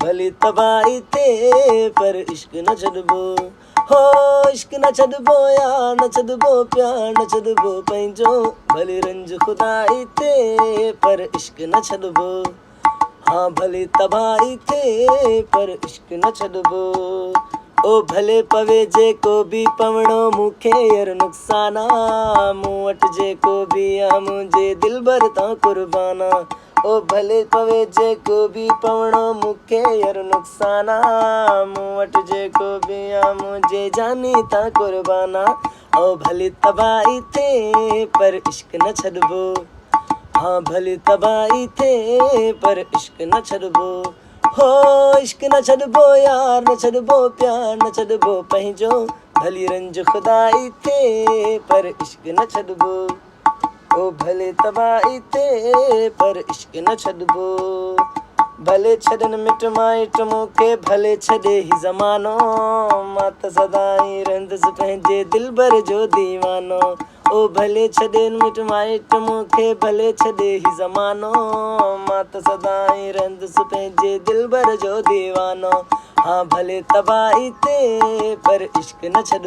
भली तबाही थे पर इश्क न छॾबो हो, इश्क न छॾबो यार न छॾबो प्यार न छॾबो पंहिंजो भली रंज खुदाई थे पर इश्क न छॾबो। हाँ भली तबाही थे पर इश्क न छॾबो। ओ भले पवे जेको बि पवणो मूंखे यार नुक़साना, मूं वटि जेको बि आ मुंहिंजे दिलबर तां कुर्बाना। ओ भले पवे जेको बि पवणो मूंखे यार नुक़साना, मूं वटि जेको बि आ मुंहिंजे जानी तां कुर्बाना। ओ भली तबाही थे पर इश्क न छॾबो। हाँ भली तबाही थे पर इश्क न छॾबो हो, इश्क न छॾबो यार न छॾबो प्यार न छॾबो पंहिंजो भली रंज खुदाई थे पर इश्क न छॾबो। ओ भले तबाही थे पर इश्क न छॾबो। भले छॾनि मिट माइट मूंखे भले छॾे ही ज़मानो, मां त सदाई रहंदुसि पंहिंजे दिलबर जो दीवानो। ओ भले छॾनि मिट माइट मूंखे भले छॾे ही ज़मानो, मां त सदाई रहंदुसि पंहिंजे दिलबर जो दीवानो। हाँ भले तबाही थे पर इश्क न छॾबो।